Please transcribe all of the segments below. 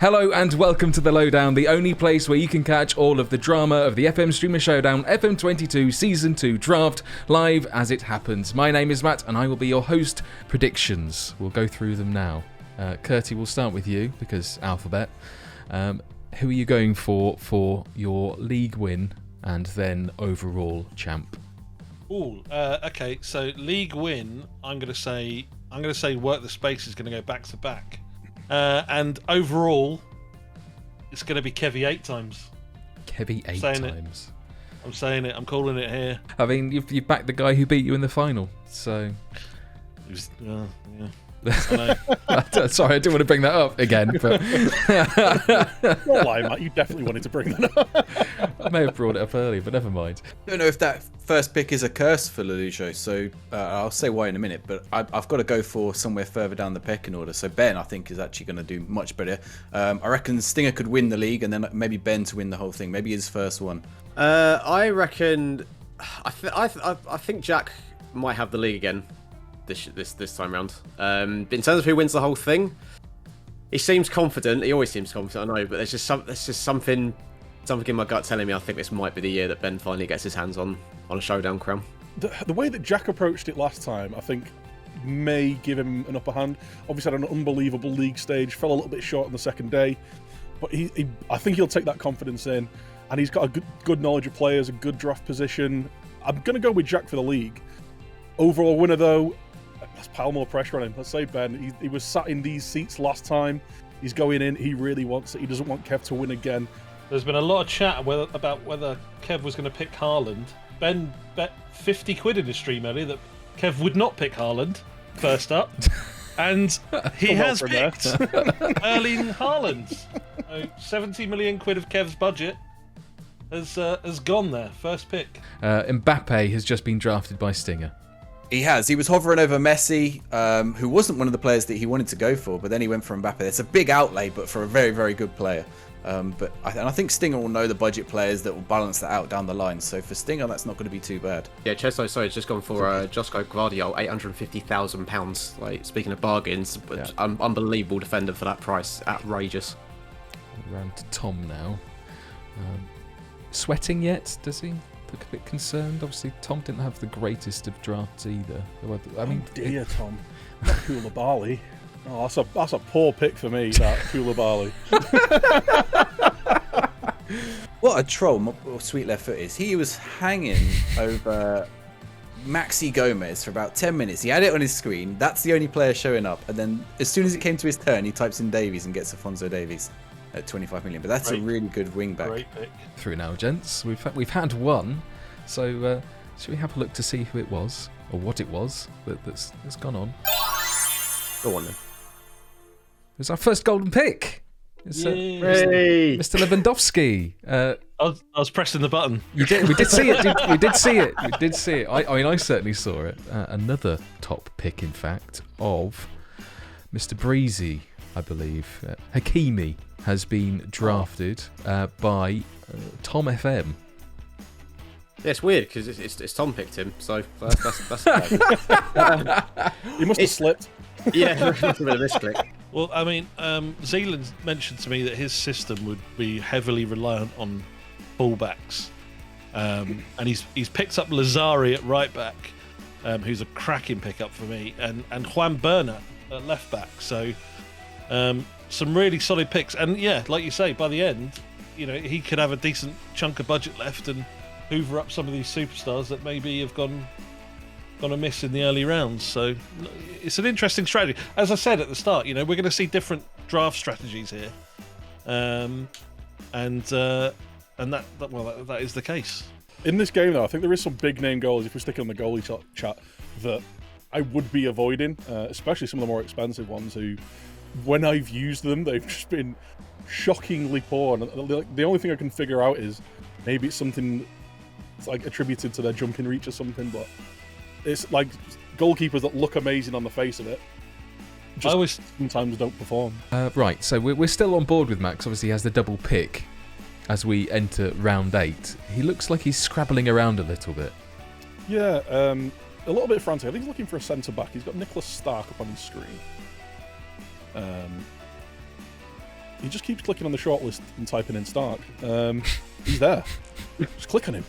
Hello and welcome to the Lowdown, the only place where you can catch all of the drama of the FM streamer Showdown FM22 Season 2 draft live as it happens. My name is Matt and I will be your host. Predictions. We'll go through them now. Curtie, we'll start with you because alphabet. Who are you going for your league win and then overall champ? Okay. So league win, I'm going to say Work the Space is going to go back to back. And overall, it's going to be Kevy 8 times. Kevy 8 times. I'm saying it. I'm calling it here. I mean, you've backed the guy who beat you in the final, so... Yeah. I know. Sorry, I didn't want to bring that up again, but... Not lie, Matt. You definitely wanted to bring that up. I may have brought it up earlier, but never mind. I don't know if that first pick is a curse for Lelujo, so I'll say why in a minute, but I've got to go for somewhere further down the pecking order. So Ben, I think, is actually going to do much better. I reckon Stinger could win the league, and then maybe Ben to win the whole thing. Maybe his first one. I reckon... I think Jack might have the league again this time round. In terms of who wins the whole thing, he seems confident. He always seems confident, I know, but there's just something in my gut telling me I think this might be the year that Ben finally gets his hands on a Showdown crown. The way that Jack approached it last time, I think, may give him an upper hand. Obviously had an unbelievable league stage, fell a little bit short on the second day, but I think he'll take that confidence in, and he's got a good knowledge of players, a good draft position. I'm going to go with Jack for the league. Overall winner, though, let's pile more pressure on him. Let's say Ben. He was sat in these seats last time. He's going in. He really wants it. He doesn't want Kev to win again. There's been a lot of chat about whether Kev was going to pick Haaland. Ben bet 50 quid in his stream earlier that Kev would not pick Haaland first up. And he has picked Erling Haaland. So 70 million quid of Kev's budget has gone there. First pick. Mbappe has just been drafted by Stinger. He has. He was hovering over Messi, who wasn't one of the players that he wanted to go for, but then he went for Mbappe. It's a big outlay, but for a very, very good player. But I think Stinger will know the budget players that will balance that out down the line. So for Stinger, that's not going to be too bad. Yeah, Chesto, sorry, it's just gone for Josko Gvardiol, £850,000. Like, speaking of bargains, unbelievable defender for that price. Outrageous. Round to Tom now. Sweating yet? Does he look a bit concerned? Obviously, Tom didn't have the greatest of drafts either. I mean, dear Tom, not Koulibaly. Oh, that's a poor pick for me, that Koulibaly. What a troll Sweet Left Foot is. He was hanging over Maxi Gomez for about 10 minutes. He had it on his screen. That's the only player showing up. And then as soon as it came to his turn, he types in Davies and gets Afonso Davies at 25 million. But that's a really good wing back. Great pick. Through now, gents. We've had one. So should we have a look to see who it was or what it was that's gone on? Go on then. It was our first golden pick. It's Mr. Lewandowski. I was pressing the button. We did see it. We did see it. I mean, I certainly saw it. Another top pick, in fact, of Mr. Breezy, I believe. Hakimi has been drafted by Tom FM. Yeah, it's weird because it's Tom picked him, so that's okay. He must have slipped. Yeah, it's a bit of a misclick. Well, I mean, Zealand mentioned to me that his system would be heavily reliant on fullbacks, and he's picked up Lazari at right back, who's a cracking pickup for me, and Juan Bernat at left back. So some really solid picks, and yeah, like you say, by the end, he could have a decent chunk of budget left and hoover up some of these superstars that maybe have gone amiss in the early rounds. So it's an interesting strategy. As I said at the start, we're going to see different draft strategies here, and that is the case. In this game, though, I think there is some big name goals. If we're sticking on the goalie chat, that I would be avoiding, especially some of the more expensive ones. Who, when I've used them, they've just been shockingly poor. And the only thing I can figure out is maybe it's something it's like attributed to their jumping reach or something, but it's like goalkeepers that look amazing on the face of it just sometimes don't perform. Right, so we're still on board with Max. Obviously, he has the double pick as we enter round 8. He looks like he's scrabbling around a little bit. Yeah, a little bit frantic. I think he's looking for a centre-back. He's got Nicholas Stark up on his screen. he just keeps clicking on the shortlist and typing in Stark. He's there. Just click on him.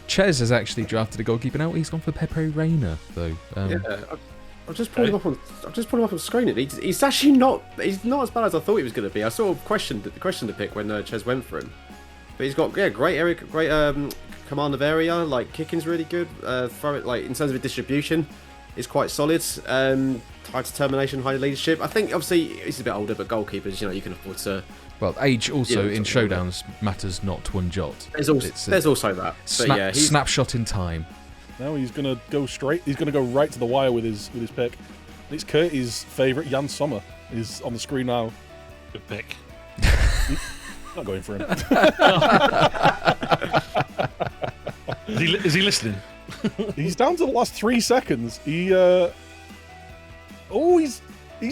Ches has actually drafted a goalkeeper now. He's gone for Pepe Reina, though. I've just pulled him up on. I've just pulled him up on screen. He's actually not. He's not as bad as I thought he was going to be. I sort of questioned the pick when Ches went for him, but he's got great area, great command of area. Like kicking's really good. Throw it like in terms of his distribution, is quite solid. High determination, high leadership. I think obviously he's a bit older, but goalkeepers, you can afford to. Well, age also in showdowns matters not one jot. There's also that. Snapshot in time. Now he's going to go straight. He's going to go right to the wire with his pick. It's Curtis' favourite, Jan Sommer, is on the screen now. Good pick. Not going for him. Is he listening? He's down to the last 3 seconds. He's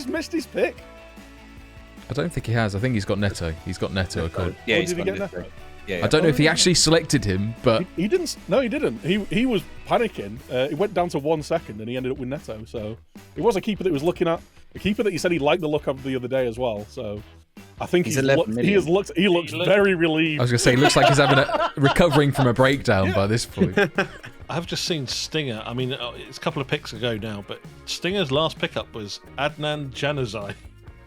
missed his pick. I don't think he has. I think he's got Neto. He's got Neto. Yeah, did he get Neto? Yeah. I don't know if he actually selected him, but he didn't. No, he didn't. He was panicking. It went down to 1 second, and he ended up with Neto. So it was a keeper that he was looking at. A keeper that he said he liked the look of the other day as well. So I think he looks very relieved. I was going to say, he looks like he's recovering from a breakdown by this point. I've just seen Stinger. I mean, it's a couple of picks ago now, but Stinger's last pickup was Adnan Januzaj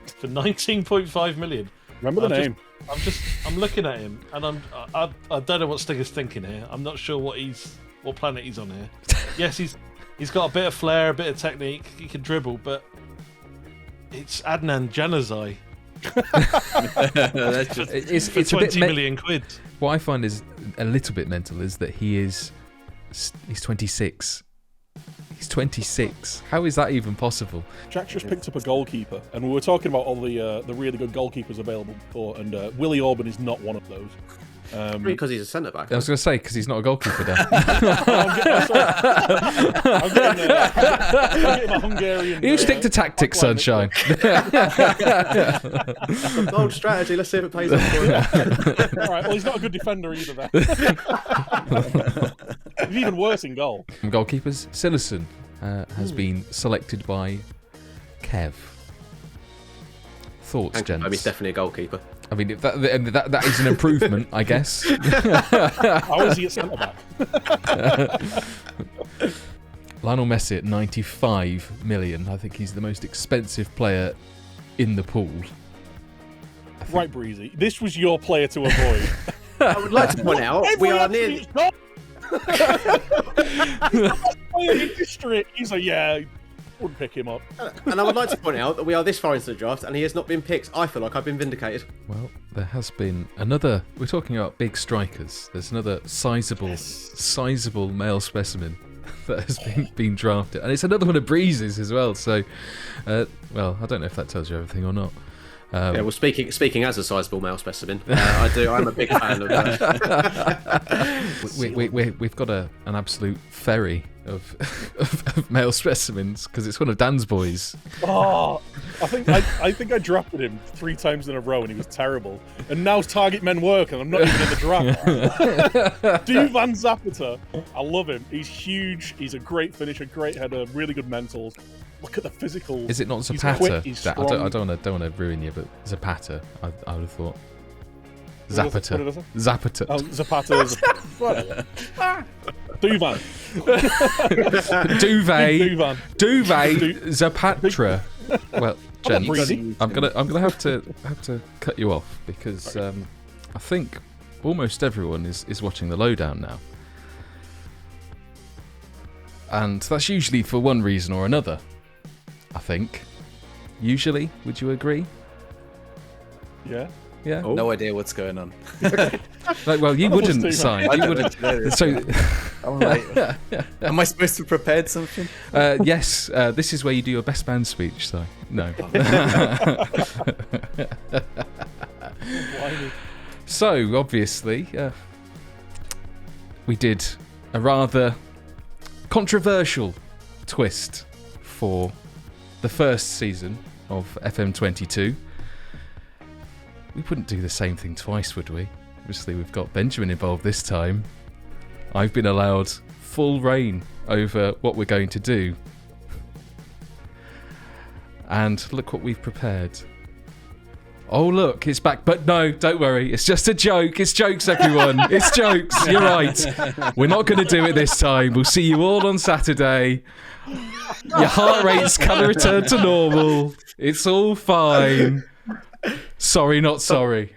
for 19.5 million. Remember the name. I'm looking at him, and I don't know what Stinger's thinking here. I'm not sure what planet he's on here. Yes, he's got a bit of flair, a bit of technique. He can dribble, but it's Adnan Januzaj. It's for 20 million quid. What I find is a little bit mental is that he's 26. He's 26. How is that even possible? Jack just picked up a goalkeeper, and we were talking about all the really good goalkeepers available before, and Willie Orban is not one of those. Because he's a centre back. I was going to say because he's not a goalkeeper. Then I'm getting a Hungarian. You stick to tactics, sunshine. Bold strategy. Let's see if it pays off for him. All right. Well, he's not a good defender either. There. He's even worse in goal. Goalkeepers. Sillison has been selected by Kev. Thoughts, gents? He's definitely a goalkeeper. I mean, that is an improvement, I guess. How is he at centre back? Lionel Messi at 95 million. I think he's the most expensive player in the pool. Right, Breezy. This was your player to avoid. I would like to point out we are nearly. In history, he's like, yeah. Wouldn't pick him up. And I would like to point out that we are this far into the draft and he has not been picked. I feel like I've been vindicated. Well, there has been another. We're talking about big strikers. There's another sizable male specimen that has been drafted, and it's another one of Breeze's as well. So, well, I don't know if that tells you everything or not. Yeah, well, speaking as a sizable male specimen, I'm a big fan of that. We've got an absolute ferry of male specimens because it's one of Dan's boys. Oh, I think I drafted him 3 times in a row and he was terrible. And now target men work and I'm not even in the draft. Duvan Zapata, I love him. He's huge. He's a great finisher, great header, really good mentals. Look at the physical. Is it not Zapata? I don't want to ruin you, but Zapata. I would have thought. Zapata. Zapata. Oh, Zapata. Duvan. Duvet. Zapatra. Well, gents, I'm gonna have to cut you off because I think almost everyone is watching the Lowdown now, and that's usually for one reason or another. I think. Usually, would you agree? Yeah. Yeah. Oh. No idea what's going on. Well, you wouldn't sign. You wouldn't. So, I'm like, am I supposed to prepare something? Yes. This is where you do your best man speech. So no. So obviously, we did a rather controversial twist for the first season of FM22. We wouldn't do the same thing twice, would we? Obviously, we've got Benjamin involved this time. I've been allowed full reign over what we're going to do. And look what we've prepared. Oh, look, it's back. But no, don't worry. It's just a joke. It's jokes, everyone. It's jokes. You're right. We're not going to do it this time. We'll see you all on Saturday. Your heart rate's going to return to normal. It's all fine. Sorry, not sorry.